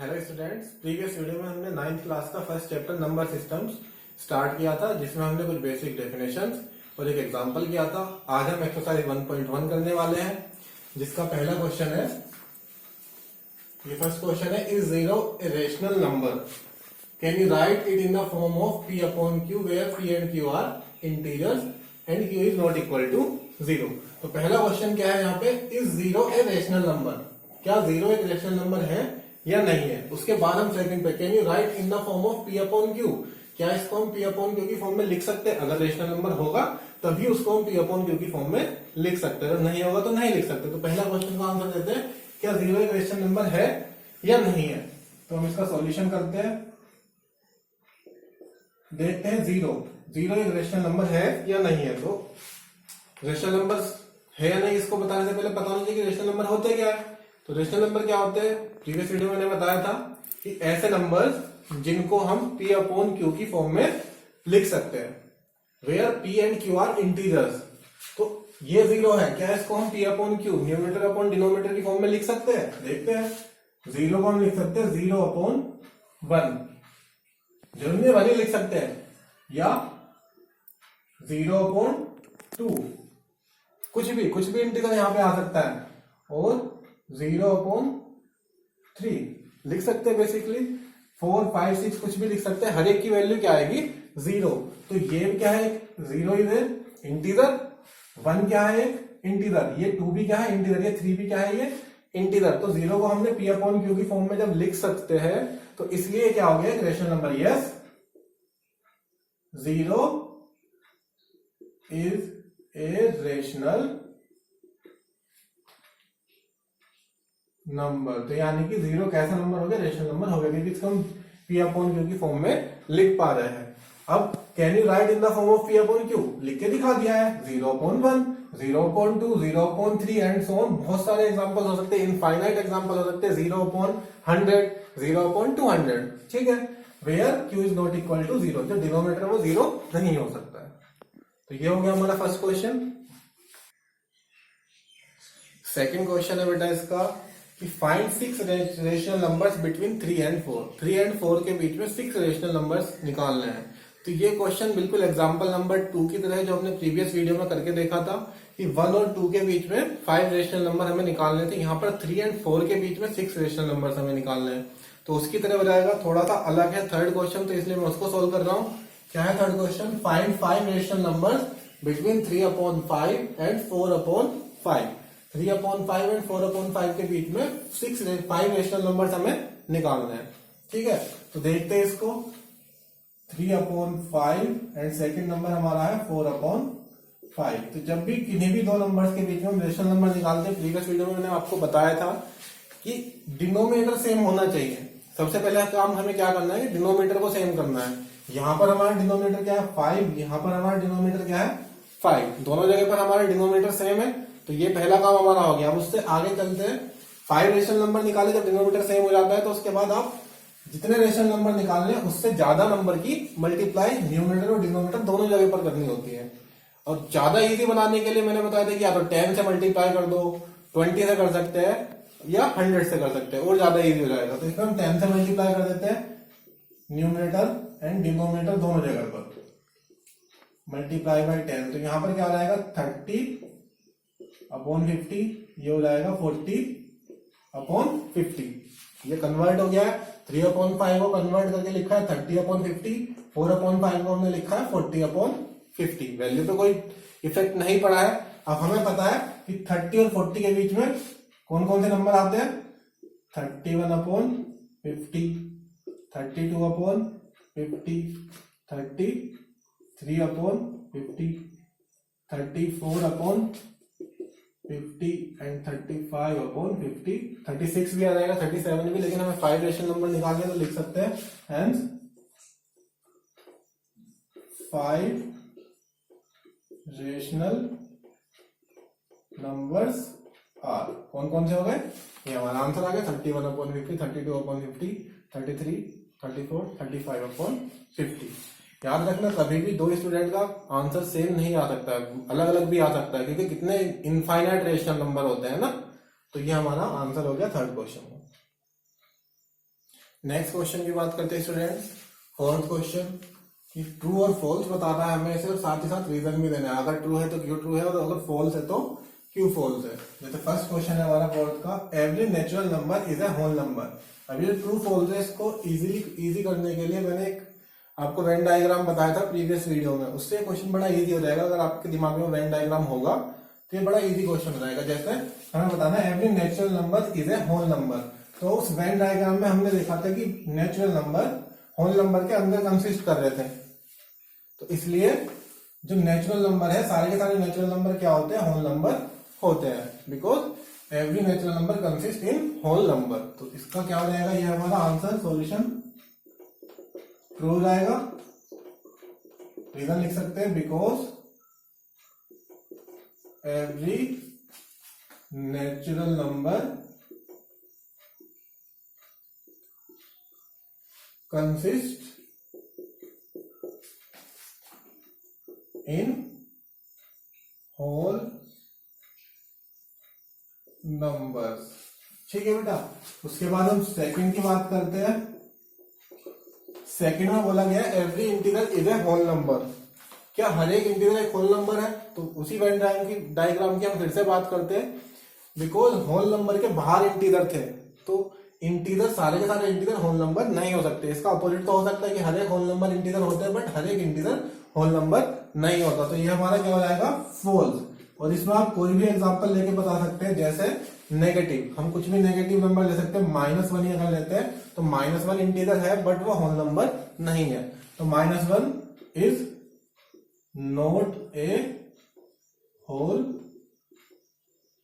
Hello students, previous video में हमने 9th class का first chapter number systems start किया था, जिसमें हमने कुछ बेसिक डेफिनेशंस और एक एग्जांपल किया था। आज हम एक्सरसाइज 1.1 करने वाले हैं, जिसका पहला क्वेश्चन है, ये फर्स्ट क्वेश्चन है, is zero a rational number? Can you write it in the form of p upon q where p and q are integers and q is not equal to zero. तो पहला question क्या है यहाँ पे, is zero a rational number? क्या जीरो एक rational number है या नहीं है? उसके बाद हम सेकंड पे, can you write in the form of p upon q? क्या इसको हम p अपॉन q की फॉर्म में लिख सकते हैं? अगर रेशनल नंबर होगा तभी उसको हम p अपॉन q की फॉर्म में लिख सकते हैं, अगर नहीं होगा तो नहीं लिख सकते। तो पहला क्वेश्चन का आंसर देते हैं, क्या जीरो एक रेशनल नंबर है या नहीं है? तो हम इसका सॉल्यूशन करते हैं, देखते हैं जीरो एक रेशनल नंबर है या नहीं है। तो रेशनल नंबर है या नहीं इसको बताने से पहले पता होना चाहिए कि रेशनल नंबर होते क्या है। तो रेशनल नंबर क्या होते हैं, प्रीवियस वीडियो में मैंने बताया था कि ऐसे नंबर्स जिनको हम p अपॉन q की फॉर्म में लिख सकते हैं, where p and q are integers. तो ये जीरो है, क्या इसको हम p upon q numerator upon denominator की फॉर्म में लिख सकते हैं? देखते हैं। जीरो को हम लिख सकते हैं जीरो अपॉन वन, जरूरी वन ही लिख सकते हैं, या जीरो अपॉन टू, कुछ भी इंटीजर यहां पे आ सकता है, और जीरो अपॉन थ्री लिख सकते हैं। बेसिकली 4, 5, 6 कुछ भी लिख सकते हैं, हर एक की वैल्यू क्या आएगी? जीरो। तो ये क्या है, zero is a integer, one क्या है, एक इंटीजर, ये टू भी क्या है, इंटीजर, ये थ्री भी क्या है, ये इंटीजर। तो जीरो को हमने p अपॉन क्यू की फॉर्म में जब लिख सकते हैं तो इसलिए क्या हो गया, rational number. Yes, zero is a rational number. तो यानी कि जीरो कैसा नंबर हो गया, रेशनल नंबर हो गया, क्योंकि इसको हम p अपॉन क्यू की फॉर्म में लिख पा रहे हैं। अब can you write in the form of p upon Q? लिख के दिखा दिया है, zero upon one, zero upon two, zero upon three and so on. बहुत सारे एग्जांपल हो सकते हैं, इनफाइनाइट एग्जांपल हो सकते हैं, जीरो अपॉन 100, जीरो अपॉन 200, ठीक है, where q is not equal to zero, जो डिनोमिनेटर वो जीरो नहीं हो सकता है। तो ये हो गया हमारा फर्स्ट क्वेश्चन। सेकेंड क्वेश्चन है बेटा इसका, find 6 rational numbers between 3 and 4। 3 and 4 के बीच में 6 रेशनल नंबर्स निकालने हैं। तो ये क्वेश्चन बिल्कुल एग्जांपल नंबर 2 की तरह है, जो हमने प्रीवियस वीडियो में करके देखा था कि 1 और 2 के बीच में 5 रेशनल नंबर हमें निकालने थे। यहाँ पर 3 एंड 4 के बीच में 6 रेशनल नंबर्स हमें निकालने हैं। तो उसकी तरह हो जाएगा, थोड़ा सा अलग है थर्ड क्वेश्चन, तो इसलिए मैं उसको सोल्व कर रहा हूँ। क्या है third question? Find 5 rational numbers between 3 upon 5 and 4 upon 5। 3 upon 5 and 4 upon 5 के बीच में 5 रेशनल नंबर्स हमें निकालना है, ठीक है। तो देखते हैं इसको, 3 अपॉन 5 एंड सेकेंड नंबर हमारा है 4 अपॉन 5। तो जब भी किन्हीं भी दो नंबर्स के बीच में हम रेशनल नंबर निकालते हैं, प्रीवियस वीडियो में मैंने आपको बताया था कि डिनोमिनेटर सेम होना चाहिए। सबसे पहला काम हमें क्या करना है, डिनोमिनेटर को सेम करना है। यहाँ पर हमारा डिनोमिनेटर क्या है, 5, यहाँ पर हमारा डिनोमिनेटर क्या है, 5, दोनों जगह पर हमारे डिनोमिनेटर सेम है। तो ये पहला काम हमारा हो गया। अब उससे आगे चलते हैं, 5 रेशनल नंबर निकाले, जब डिनोमिनेटर सेम हो जाता है तो उसके बाद आप जितने रेशनल नंबर निकालने हैं उससे ज्यादा नंबर की मल्टीप्लाई न्यूमरेटर और डिनोमिनेटर दोनों जगह पर करनी होती है। और ज्यादा इजी बनाने के लिए मैंने बताया था कि या तो 10 से मल्टीप्लाई कर दो, 20 से कर सकते हैं, या 100 से कर सकते हैं, और ज्यादा इजी हो जाएगा। तो इसमें हम 10 से मल्टीप्लाई कर देते हैं, न्यूमरेटर एंड डिनोमिनेटर दोनों जगह पर, मल्टीप्लाई बाई 10। तो यहां पर क्या आएगा, 30 अपॉन 50, ये हो जाएगा 40 अपॉन 50। ये कन्वर्ट हो गया है, 3 अपॉन 5 को कन्वर्ट करके लिखा है 30 अपॉन 50, 4 अपॉन 5 को हमने लिखा है 40 अपॉन 50। वैल्यू पे कोई इफेक्ट नहीं पड़ा है। अब हमें पता है कि 30 और 40 के बीच में कौन कौन से नंबर आते हैं, 31 upon 50, 32 upon 50, 33 upon 50, 34 upon 50 and 35 upon 50, 36 भी आ जाएगा, 37 भी, लेकिन हमें 5 रेशनल नंबर निकालने तो लिख सकते हैं, हेंस 5 रेशनल नंबर्स आर। कौन कौन से हो गए, ये हमारा आंसर आ गया, 31 अपॉन 50, 32 अपॉन 50, 33, 34, 35 अपॉन 50। याद रखना, कभी भी दो स्टूडेंट का आंसर सेम नहीं आ सकता है, अलग अलग भी आ सकता है, क्योंकि कितने इनफाइनाइट रेशनल नंबर होते हैं ना। तो ये हमारा आंसर हो गया थर्ड क्वेश्चन में। नेक्स्ट क्वेश्चन की बात करते हैं स्टूडेंट्स। फोर्थ क्वेश्चन कि ट्रू और फॉल्स बताना है हमें इसे, और साथ ही साथ रीजन भी देना है। अगर ट्रू है तो क्यों ट्रू है, और अगर फॉल्स है तो क्यों फॉल्स है। जैसे फर्स्ट क्वेश्चन है हमारा फोर्थ का, every natural number is a whole number. अब ये ट्रू फॉल्स है, इसको इजी करने के लिए मैंने एक आपको वेन डायग्राम बताया था प्रीवियस वीडियो में, उससे क्वेश्चन बड़ा इजी हो जाएगा। अगर आपके दिमाग में वेन डायग्राम होगा तो ये बड़ा इजी क्वेश्चन हो जाएगा। जैसे हमें बताना है every natural number is a whole number, तो उस वेन डायग्राम में हमने देखा था कि नेचुरल नंबर होल नंबर के अंदर कंसिस्ट कर रहे थे। तो इसलिए जो नेचुरल नंबर है, सारे के सारे नेचुरल नंबर क्या होते हैं, होल नंबर होते हैं, because every natural number consist in whole number. तो इसका क्या हो जाएगा, ये हमारा आंसर सॉल्यूशन ट्रू हो जाएगा। रीजन लिख सकते हैं, because every natural number consist in whole numbers. ठीक है बेटा। उसके बाद हम सेकंड की बात करते हैं। सेकंड में बोला गया every integer is a whole number. क्या हर एक इंटीजर एक होल नंबर है? तो उसी वेन डायग्राम की हम फिर से बात करते हैं। बिकॉज होल नंबर के बाहर इंटीजर थे, तो इंटीजर सारे के सारे इंटीजर होल नंबर नहीं हो सकते। इसका अपोजिट तो हो सकता है कि हर एक होल नंबर इंटीजर होते हैं, बट हर एक इंटीजर होल नंबर नहीं होता। तो ये हमारा क्या हो जाएगा, फॉल्स। और इसमें आप कोई भी एग्जांपल लेके बता सकते हैं, जैसे नेगेटिव, हम कुछ भी नेगेटिव नंबर ले सकते हैं। -1 ही अगर लेते हैं तो -1 इंटीजर है, बट वो होल नंबर नहीं है। तो -1 is not a whole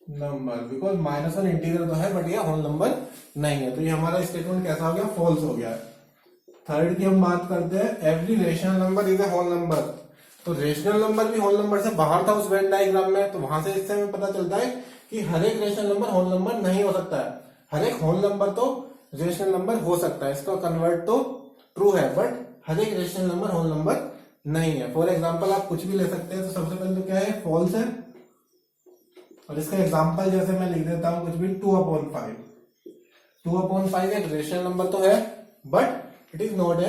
number, because -1 integer तो है बट ये होल नंबर नहीं है। तो ये हमारा स्टेटमेंट कैसा हो गया, फॉल्स हो गया। थर्ड की हम बात करते हैं, every rational number is a whole number. तो रेशनल नंबर भी होल नंबर से बाहर था उस वेन डायग्राम में, तो वहां से इससे हमें पता चलता है कि हर एक रेशनल नंबर होल नंबर नहीं हो सकता है। हर एक होल नंबर तो रेशनल नंबर हो सकता है, इसका कन्वर्ट तो ट्रू है, बट हर एक रेशनल नंबर होल नंबर नहीं है। फॉर एग्जाम्पल आप कुछ भी ले सकते हैं। तो सबसे पहले तो क्या है, फॉल्स है। और इसका एग्जाम्पल जैसे मैं लिख देता हूं कुछ भी, 2/5। 2/5 एक रेशनल नंबर तो है, but it is not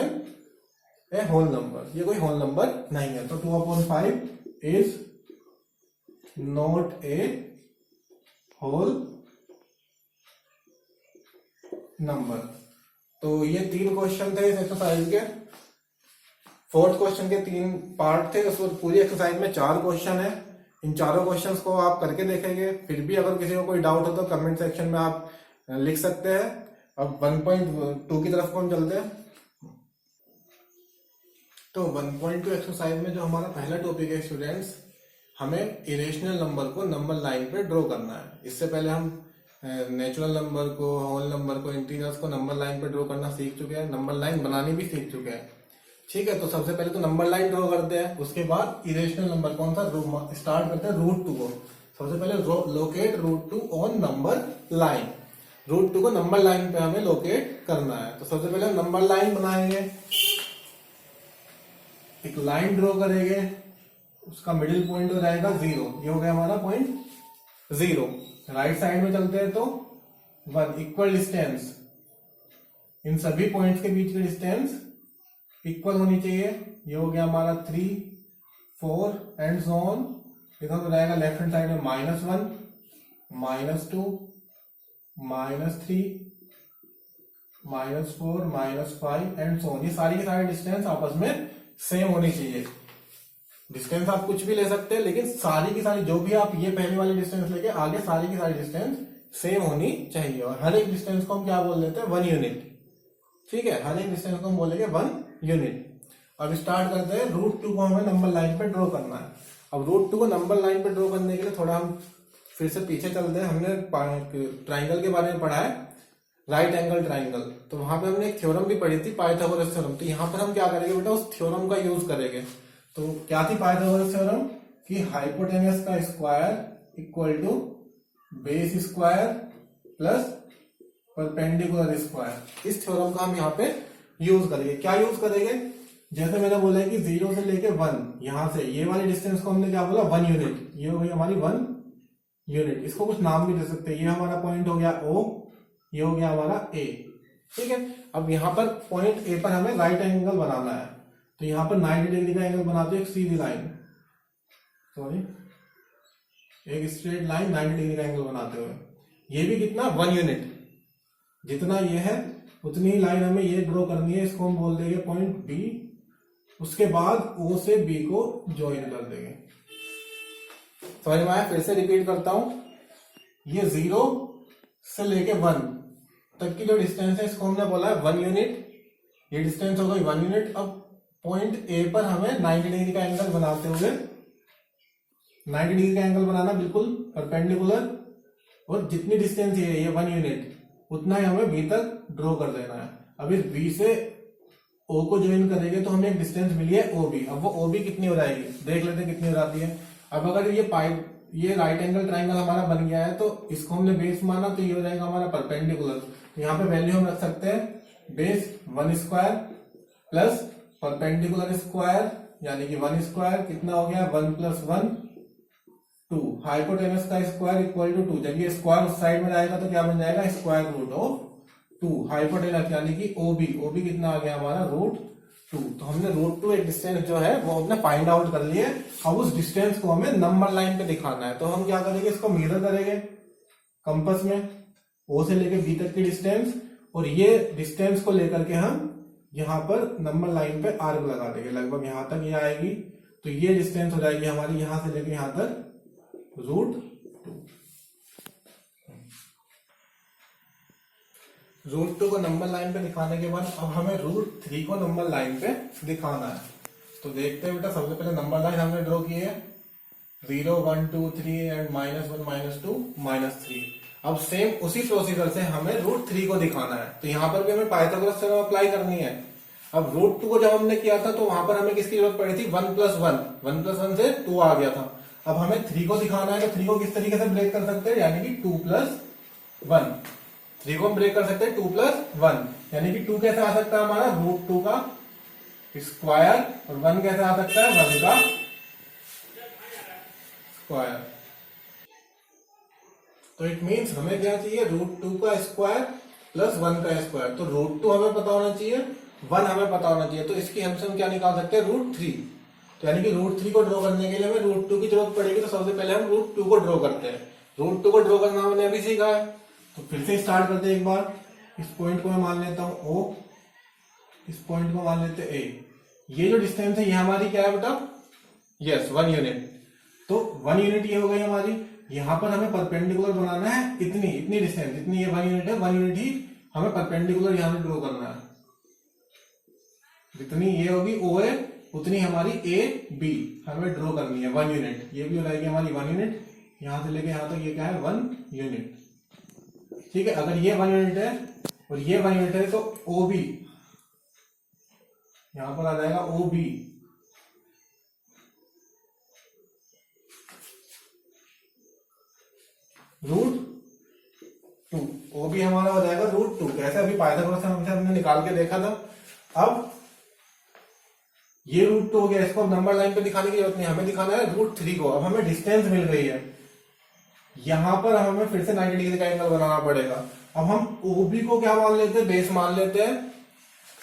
a whole number. ये कोई होल नंबर नहीं है। तो 2/5 is not a whole number. तो ये 3 क्वेश्चन थे इस एक्सरसाइज के। फोर्थ क्वेश्चन के 3 पार्ट थे, उसमें पूरी एक्सरसाइज में 4 क्वेश्चन है। इन चारों क्वेश्चंस को आप करके देखेंगे। फिर भी अगर किसी को कोई डाउट हो तो कमेंट सेक्शन में आप लिख सकते हैं। अब 1.2 की तरफ कौन चलते हैं। तो 1.2 एक्सरसाइज में जो हमारा पहला टॉपिक है स्टूडेंट्स, हमें इरेशनल नंबर को नंबर लाइन पे ड्रॉ करना है। इससे पहले हम नेचुरल नंबर को, होल नंबर को, इंटीजर्स को नंबर लाइन पे ड्रॉ करना सीख चुके हैं, नंबर लाइन बनानी भी सीख चुके हैं। ठीक है। तो सबसे पहले तो नंबर लाइन ड्रॉ करते हैं, उसके बाद इरेशनल नंबर कौन सा स्टार्ट करते हैं, √2 को। सबसे पहले लोकेट √2 ऑन नंबर लाइन। √2 को नंबर लाइन पे हमें लोकेट करना है। तो सबसे पहले नंबर लाइन बनाएंगे, एक लाइन ड्रॉ करेंगे, उसका मिडिल पॉइंट हो जाएगा 0। ये हो गया हमारा पॉइंट 0। राइट साइड में चलते हैं तो 1 इक्वल डिस्टेंस, इन सभी पॉइंट्स के बीच की डिस्टेंस इक्वल होनी चाहिए। ये हो गया हमारा 3, 4 एंड सो ऑन। इधर हो जाएगा लेफ्ट हैंड साइड में -1, -2, -3, -4, -5 एंड सो ऑन। ये सारी की सारी डिस्टेंस आपस में सेम होनी चाहिए। डिस्टेंस आप कुछ भी ले सकते हैं, लेकिन सारी की सारी जो भी आप ये पहले वाली डिस्टेंस लेके आगे सारी की सारी डिस्टेंस सेम होनी चाहिए। और हर एक डिस्टेंस को हम क्या बोल देते हैं, 1 यूनिट। ठीक है। हर एक डिस्टेंस को हम बोलेंगे 1 यूनिट। अब स्टार्ट करते हैं, √2 को हमें नंबर लाइन पे ड्रॉ करना है। अब √2 को नंबर लाइन पे ड्रॉ करने के लिए थोड़ा हम फिर से पीछे चलते हैं। हमने ट्राइंगल के बारे में पढ़ा है, राइट एंगल ट्राइंगल। तो वहां पे हमने एक थ्योरम भी पढ़ी थी, पाइथागोरस थ्योरम। तो यहाँ पर हम क्या करेंगे बेटा, उस थ्योरम का यूज करेंगे। तो क्या थी पाइथागोरस थ्योरम, कि हाइपोटेनस का square equal to base square plus perpendicular square. इस थ्योरम का हम यहाँ पे यूज करेंगे। क्या यूज करेंगे, जैसे मैंने बोला है कि 0 से लेके 1, यहां से ये वाली डिस्टेंस को हमने क्या बोला, 1 यूनिट। ये हो गई हमारी 1 यूनिट। इसको कुछ नाम भी दे सकते हैं। ये हमारा पॉइंट हो गया O, ये हो गया हमारा A। ठीक है। अब यहाँ पर पॉइंट ए पर हमें राइट एंगल बनाना है, तो यहाँ पर 90 डिग्री का एंगल बनाते हैं, एक सीधी लाइन, सॉरी एक स्ट्रेट लाइन 90 डिग्री का एंगल बनाते हुए। ये भी कितना 1 यूनिट, जितना ये है उतनी ही लाइन हमें ये ड्रॉ करनी है, इसको हम बोल देंगे पॉइंट बी। उसके बाद ओ से बी को ज्वाइन कर देंगे। समझ में आया? फिर से रिपीट करता हूं, ये 0 से लेके 1 तक की जो डिस्टेंस है इसको हमने बोला है 1 यूनिट, ये डिस्टेंस हो गई 1 यूनिट। अब पॉइंट ए पर हमें 90 डिग्री का एंगल बनाते हुए, 90 डिग्री का एंगल बनाना बिल्कुल परपेंडिकुलर, और जितनी डिस्टेंस ये 1 यूनिट उतना ही हमें बी तक ड्रॉ कर देना है। अब इस बी से ओ को ज्वाइन करेंगे तो हमें एक डिस्टेंस मिली है ओ बी। अब वो ओ बी कितनी हो जाएगी देख लेते हैं कितनी हो जाती है। अब अगर ये राइट एंगल ट्राइंगल हमारा बन गया है तो इसको हमने बेस माना, तो ये हो जाएगा हमारा परपेंडिकुलर। तो यहाँ पे वैल्यू हम रख सकते हैं base 1 square plus perpendicular square, यानी कि 1 स्क्वायर कितना हो गया 1 + 1 2, हाइपोटेनस का स्क्वायर इक्वल टू 2। जब ये स्क्वायर उस साइड में जाएगा तो क्या बन जाएगा स्क्वायर रूट ऑफ 2। हाइपोटेनस यानी कि ओबी कितना आ गया हमारा √2। तो हमने √2 एक डिस्टेंस जो है वो हमने फाइंड आउट कर लिए। अब उस डिस्टेंस को हमें नंबर लाइन पे दिखाना है, तो हम क्या करेंगे, इसको मेजर करेंगे कंपास में, ओ से लेके बी तक की डिस्टेंस, और ये डिस्टेंस को लेकर के हम यहाँ पर नंबर लाइन पे आर्क लगा देंगे, लगभग यहाँ तक ये आएगी। तो ये डिस्टेंस हो जाएगी हमारी यहाँ से लेके यहाँ तक √2। √2 को नंबर लाइन पे दिखाने के बाद अब हमें √3 को नंबर लाइन पे दिखाना है। तो देखते हैं बेटा, सबसे पहले नंबर लाइन हमने ड्रॉ की है 0 1 2 3 एंड -1 -2 -3। अब सेम उसी प्रोसीजर से हमें √3 को दिखाना है, तो यहाँ पर भी हमें पाइथागोरस थ्योरम अप्लाई करनी है। अब √2 को जब हमने किया था तो वहां पर हमें किसकी जरूरत पड़ी थी 1 + 1 से 2 आ गया था। अब हमें 3 को दिखाना है, तो 3 को किस तरीके से ब्रेक कर सकते हैं, यानी कि 2 + 1। 3 को हम ब्रेक कर सकते हैं 2 + 1, यानी कि 2 कैसे आ सकता है हमारा √2 का स्क्वायर, और 1 कैसे आ सकता है 1 का स्क्वायर। तो इट मीन्स हमें क्या चाहिए √2 का स्क्वायर प्लस 1 का स्क्वायर। तो √2 हमें पता होना चाहिए, 1 हमें पता होना चाहिए, तो इसकी हेल्प से हम क्या निकाल सकते हैं √3। तो यानी कि √3 को ड्रॉ करने के लिए हमें √2 की जरूरत पड़ेगी। तो सबसे पहले हम √2 को ड्रॉ करते हैं। √2 को ड्रॉ करना हमने अभी सीखा है, तो फिर से स्टार्ट करते हैं एक बार। इस पॉइंट को मैं मान लेता हूं O, इस पॉइंट को मान लेते हैं A। ये जो डिस्टेंस है ये हमारी क्या है बेटा, यस 1 यूनिट। तो 1 यूनिट ये हो गई हमारी। यहां पर हमें परपेंडिकुलर बनाना है इतनी डिस्टेंस, जितनी ये 1 यूनिट है 1 यूनिट ही हमें परपेंडिकुलर यहां पे ड्रॉ करना है। जितनी ये होगी OA उतनी हमारी AB हमें ड्रॉ करनी है 1 यूनिट। ये भी हो जाएगी हमारी 1 यूनिट, यहां से लेके यहां तक ये क्या है 1 यूनिट। ठीक है, अगर ये 1 यूनिट है और ये 1 यूनिट है तो OB यहां पर आ जाएगा OB √2। OB हमारा हो जाएगा √2। कैसे, अभी पाइथागोरस से हमने निकाल के देखा था। अब ये √2 हो गया, इसको नंबर लाइन पे दिखाने की जरूरत नहीं, हमें दिखाना है √3 को। अब हमें डिस्टेंस मिल गई है, यहां पर हमें फिर से 90 डिग्री का एंगल बनाना पड़ेगा। अब हम OB को क्या मान लेते हैं, बेस मान लेते हैं,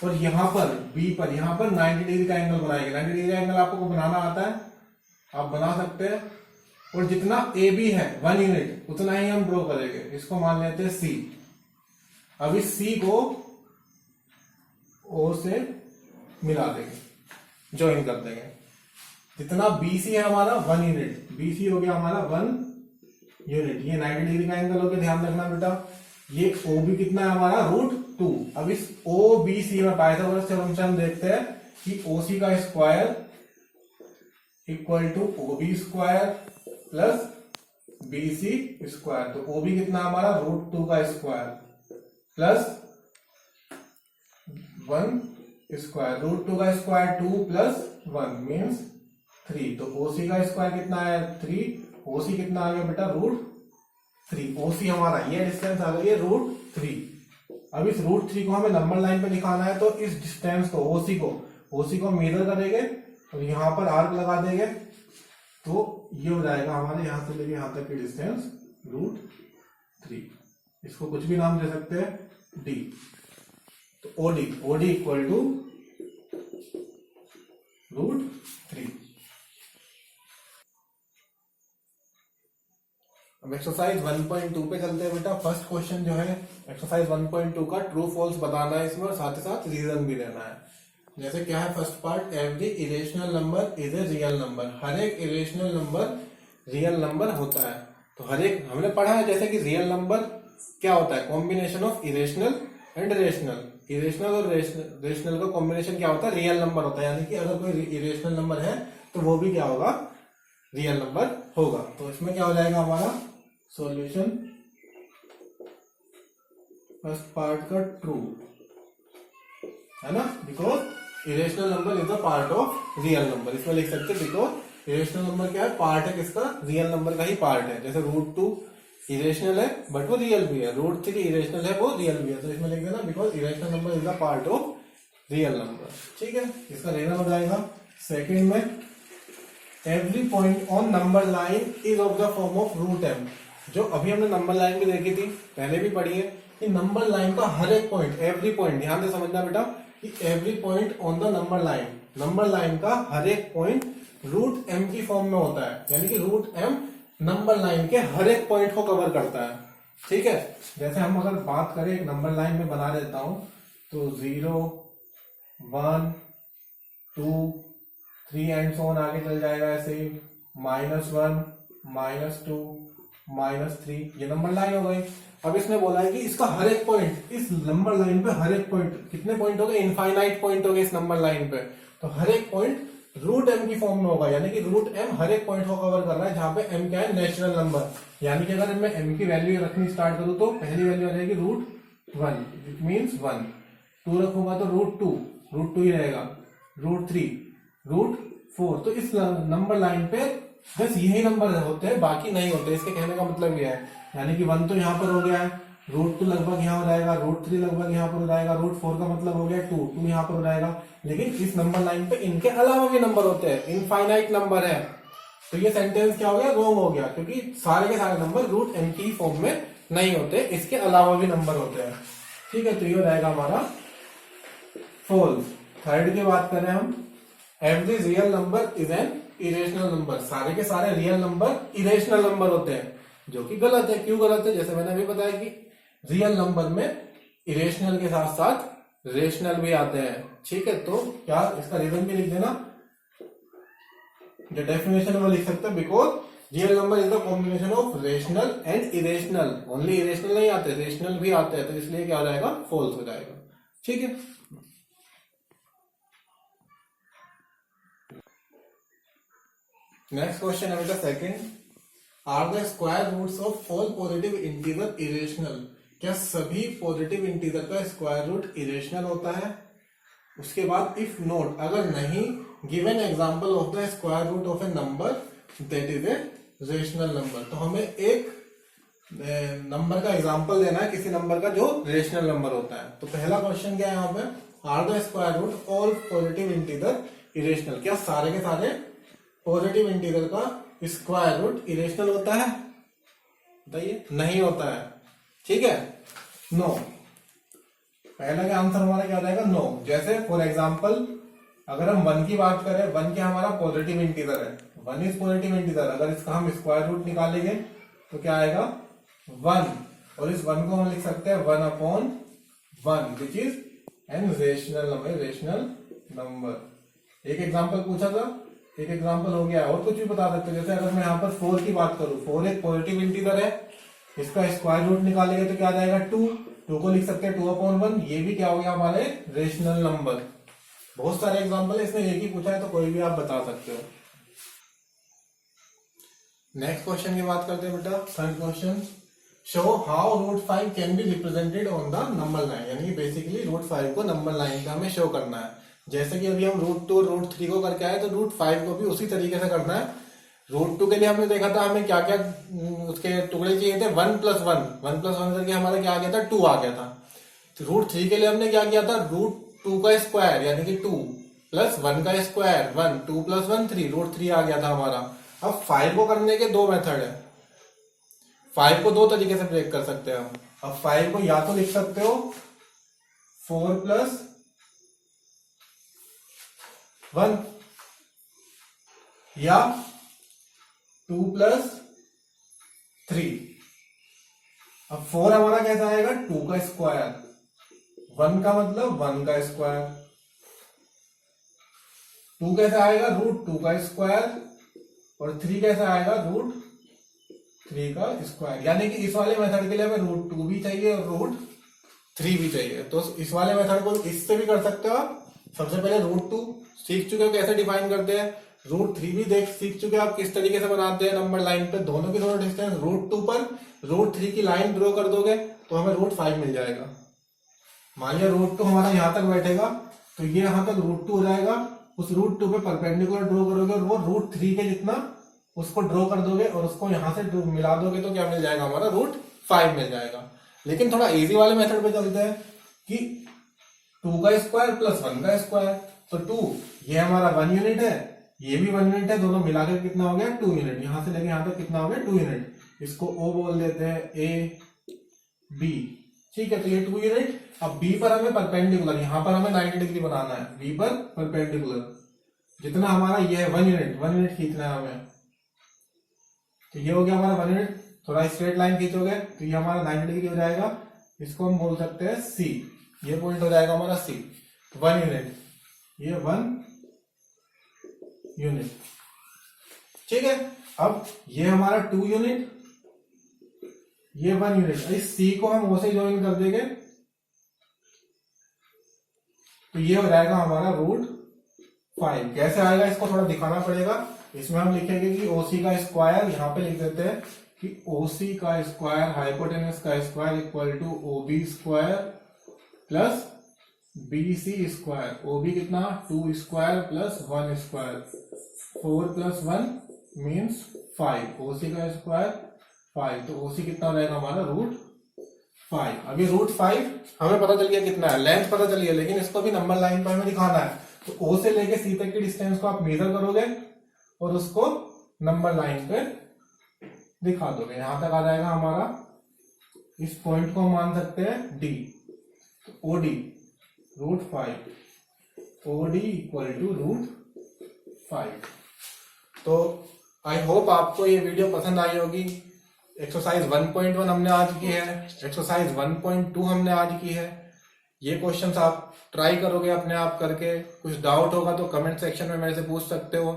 और यहां पर B पर यहां पर 90 डिग्री का एंगल बनाएंगे। 90 डिग्री का एंगल आपको बनाना आता है, आप बना सकते हैं। और जितना AB है 1 यूनिट उतना ही हम ड्रॉ करेंगे, इसको मान लेते हैं C। अब इस C को O से मिला देंगे, ज्वाइन कर देंगे। जितना BC है हमारा 1 यूनिट, BC हो गया हमारा 1 यूनिट। ये 90 डिग्री का एंगल हो गया, ध्यान रखना बेटा। ये OB कितना है हमारा √2। अब इस OBC में पाइथागोरस थ्योरम से हम देखते हैं कि OC का square equal to OB square plus BC square. तो OB कितना हमारा √2 का स्क्वायर प्लस 1 स्क्वायर। √2 का स्क्वायर 2 प्लस 1 मीन्स 3। तो OC का स्क्वायर कितना है 3। OC कितना आ गया बेटा √3। OC हमारा ये डिस्टेंस आ गई है √3। अब इस √3 को हमें नंबर लाइन पे दिखाना है, तो इस डिस्टेंस को OC को मेजर करेंगे और यहां पर आर्क लगा देंगे, तो ये हो जाएगा हमारे यहां से लेके यहां तक की डिस्टेंस √3। इसको कुछ भी नाम दे सकते हैं D। OD, OD equal to √3। अब एक्सरसाइज 1.2 पे चलते हैं बेटा। फर्स्ट क्वेश्चन जो है एक्सरसाइज 1.2 का ट्रू फॉल्स बताना है इसमें, और साथ ही साथ रीजन भी देना है। जैसे क्या है first part, every irrational number is a real number. हर एक इरेशनल नंबर रियल नंबर होता है। तो हर एक हमने पढ़ा है जैसे कि रियल नंबर क्या होता है, combination of irrational and rational. Irrational और रेशनल का कॉम्बिनेशन क्या होता है, रियल नंबर होता है। यानी कि अगर कोई इरेशनल नंबर है तो वो भी क्या होगा, रियल नंबर होगा। तो इसमें क्या हो जाएगा हमारा सॉल्यूशन, फर्स्ट पार्ट का ट्रू है ना, because irrational number is a part of real number. इसमें लिख सकते हैं बिकॉज इरेशनल नंबर क्या है, पार्ट है किसका, रियल नंबर का ही पार्ट है। जैसे √2 इरेशनल है बट वो रियल भी है, √3 इरेशनल है वो रियल भी है। तो इसमें लिख देना because irrational number is a part of real number. ठीक है, इसका रीजन हो जाएगा। सेकेंड में every point on number line is of the form of √m। जो अभी हमने नंबर लाइन भी देखी थी, पहले भी पढ़ी है कि नंबर लाइन का हर एक पॉइंट, एवरी पॉइंट, ध्यान से समझना बेटा कि every point on the number line, number line का हर एक पॉइंट √m की फॉर्म में होता है। यानी कि √m नंबर लाइन के हर एक पॉइंट को कवर करता है। ठीक है, जैसे हम अगर बात करें एक नंबर लाइन में बना देता हूं तो 0, 1, 2, 3 एंड सो ऑन आगे चल जाएगा ऐसे ही, -1, -2, -3, ये नंबर लाइन हो गई। अब इसने बोला है कि इसका हर एक पॉइंट, इस नंबर लाइन पे हर एक पॉइंट, कितने पॉइंट हो गए, इनफाइनाइट पॉइंट हो गए इस नंबर लाइन पे। तो हर एक पॉइंट √m की फॉर्म में होगा। यानी कि √m हर एक पॉइंट को कवर कर रहा है, जहां पे m क्या है, नेचुरल नंबर। यानी कि अगर मैं m की वैल्यू रखनी स्टार्ट करूं तो पहली वैल्यू आ जाएगी √1, इट मीन्स 1। 2 रखूंगा तो √2 ही रहेगा, √3, √4। तो इस नंबर लाइन पे बस यही नंबर होते हैं, बाकी नहीं होते। इसके कहने का मतलब यह है, यानी कि 1 तो यहाँ पर हो गया है, √2 लगभग यहाँ हो जाएगा, √3 लगभग यहाँ पर हो जाएगा, √4 का मतलब हो गया 2 यहाँ पर हो जाएगा। लेकिन इस नंबर लाइन पे इनके अलावा भी नंबर होते हैं, इनफाइनाइट नंबर है। तो ये सेंटेंस क्या हो गया, रॉन्ग हो गया, क्योंकि सारे के सारे नंबर √m की फॉर्म में नहीं होते, इसके अलावा भी नंबर होते हैं। ठीक है, तो ये हो जाएगा हमारा फॉल्स। थर्ड की बात करें हम, every real number is an irrational number. सारे के सारे रियल नंबर इरेशनल नंबर होते हैं, जो कि गलत है। क्यों गलत है, जैसे मैंने अभी बताया कि रियल नंबर में इरेशनल के साथ साथ रेशनल भी आते हैं। ठीक है, तो क्या इसका रीजन भी लिख देना, जो डेफिनेशन में लिख सकते हैं, because real number is the combination of rational and irrational. Only irrational नहीं आते, रेशनल भी आते हैं, तो इसलिए क्या हो जाएगा, फॉल्स हो जाएगा। ठीक है, नेक्स्ट क्वेश्चन है बेटा second, are the square roots of all positive integer irrational. क्या सभी पॉजिटिव इंटीजर का स्क्वायर रूट इरेशनल होता है। उसके बाद इफ नॉट, अगर नहीं, given example of the square root of a number that is a rational number. तो हमें एक नंबर का एग्जांपल देना है, किसी नंबर का जो रेशनल नंबर होता है। तो पहला क्वेश्चन क्या है यहाँ पे, are the square root all positive integer irrational. क्या सारे के सारे पॉजिटिव इंटीजर का स्क्वायर रूट इरेशनल होता है, बताइए। नहीं होता है, ठीक है, नो। पहला का आंसर हमारा क्या हो जाएगा, नो। जैसे फॉर एग्जांपल अगर हम 1 की बात करें, 1 क्या हमारा पॉजिटिव इंटीजर है, 1 इज पॉजिटिव इंटीजर। अगर इसका हम स्क्वायर रूट निकालेंगे तो क्या आएगा, 1, और इस 1 को हम लिख सकते हैं 1/1 which is an rational number, rational number. एक एग्जांपल पूछा था, एक एग्जांपल हो गया, और कुछ भी बता सकते हैं। जैसे अगर मैं यहाँ पर 4 की बात करूं, 4 एक पॉजिटिव इंटीजर है, इसका स्क्वायर रूट निकालेंगे तो क्या आ जाएगा, 2 को लिख सकते हैं 2/1। ये भी क्या हो गया, हमारे रेशनल नंबर। बहुत सारे एग्जांपल है, इसने एक ही पूछा है तो कोई भी आप बता सकते हो। नेक्स्ट क्वेश्चन की बात करते हैं बेटा, third question, show how √5 can be represented on the number line. यानी कि बेसिकली √5 को नंबर लाइन पे हमें शो करना है। जैसे कि अभी हम √2 और √3 को करके आए, तो √5 को भी उसी तरीके से करना है। √2 के लिए हमने देखा था हमें क्या क्या उसके टुकड़े चाहिए थे, 1 + 1, 1 + 1 करके हमारा क्या आ गया था, 2 आ गया था। तो √3 के लिए हमने क्या किया था, √2 का स्क्वायर यानी कि 2 + 1 का स्क्वायर 1, 2 + 1 3, √3 आ गया था हमारा। अब 5 को करने के 2 मेथड है, 5 को 2 तरीके से ब्रेक कर सकते हैं हम। अब 5 को या तो लिख सकते हो 4 प्लस 1 या 2 प्लस 3। अब 4 हमारा कैसा आएगा 2 का स्क्वायर, 1 का मतलब 1 का स्क्वायर, 2 कैसा आएगा √2 का स्क्वायर और 3 कैसा आएगा √3 का स्क्वायर। यानी कि इस वाले मेथड के लिए हमें √2 भी चाहिए और √3 भी चाहिए। तो इस वाले मेथड को इससे भी कर सकते हो आप। सबसे पहले √2 सीख चुके हो कैसे डिफाइन करते हैं, √3 भी सीख चुके हो आप किस तरीके से बनाते हैं नंबर लाइन पे। दोनों की दोनों डिस्टेंस √2 पर √3 की लाइन ड्रॉ कर दोगे तो हमें √5 मिल जाएगा। मान लिया √2 हमारा यहां तक बैठेगा तो ये यहां तक √2 हो जाएगा, उस √2 पे परपेंडिकुलर ड्रॉ करोगे और वो √3 के जितना उसको ड्रॉ कर दोगे और उसको यहां से मिला दोगे तो क्या मिल जाएगा हमारा √5 मिल जाएगा। लेकिन थोड़ा इजी वाले मेथड पे चलते हैं कि 2 का स्क्वायर प्लस 1 का स्क्वायर, तो 2 ये हमारा 1 यूनिट है, ये भी 1 यूनिट है, दोनों मिलाकर कितना हो गया 2 यूनिट। यहां से लेके यहां तक कितना हो गया 2 यूनिट। इसको O बोल देते हैं, A B, ठीक है। तो ये 2 यूनिट। अब B पर हमें परपेंडिकुलर, यहां पर हमें 90 डिग्री बनाना है, B पर परपेंडिकुलर जितना हमारा ये है 1 यूनिट खींचना है हमें। तो ये हो गया हमारा 1 यूनिट। थोड़ा स्ट्रेट लाइन खींचोगे तो ये हमारा 90 डिग्री हो जाएगा। इसको हम बोल सकते हैं C, ये पॉइंट हो जाएगा हमारा C, 1 यूनिट, ये 1 यूनिट, ठीक है। अब ये हमारा 2 यूनिट, ये 1 यूनिट। इस C को हम O से ज्वाइन कर देंगे तो ये हो जाएगा हमारा √5। कैसे आएगा इसको थोड़ा दिखाना पड़ेगा। इसमें हम लिखेंगे कि OC का स्क्वायर, यहां पे लिख देते हैं कि OC का स्क्वायर हाइपोटेनस का square equal to OB square plus BC square. OB कितना 2 square plus 1 square, 4 plus 1 means 5। OC का स्क्वायर 5, तो OC कितना रहेगा हमारा √5। अभी √5 हमें पता चल गया कितना है, लेंथ पता चली है, लेकिन इसको भी नंबर लाइन पर हमें दिखाना है। तो O से लेके C तक की डिस्टेंस को आप मेजर करोगे और उसको नंबर लाइन पे दिखा दोगे। यहां तक आ जाएगा हमारा, इस पॉइंट को हम मान सकते हैं D, तो OD √5, OD इक्वल टू √5। तो आई होप आपको ये वीडियो पसंद आई होगी। एक्सरसाइज 1.1 हमने आज की है, एक्सरसाइज 1.2 हमने आज की है। ये क्वेश्चंस आप ट्राई करोगे अपने आप करके। कुछ डाउट होगा तो कमेंट सेक्शन में मेरे से पूछ सकते हो,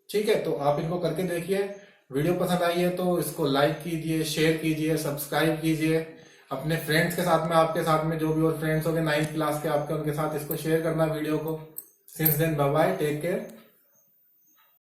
ठीक है। तो आप इनको करके देखिए। वीडियो पसंद आई है तो इसको लाइक कीजिए, शेयर कीजिए, सब्सक्राइब कीजिए। अपने फ्रेंड्स के साथ में, आपके साथ में जो भी और फ्रेंड्स होंगे 9th क्लास के आपके, उनके साथ इसको शेयर करना वीडियो को। Since then bye bye, take care.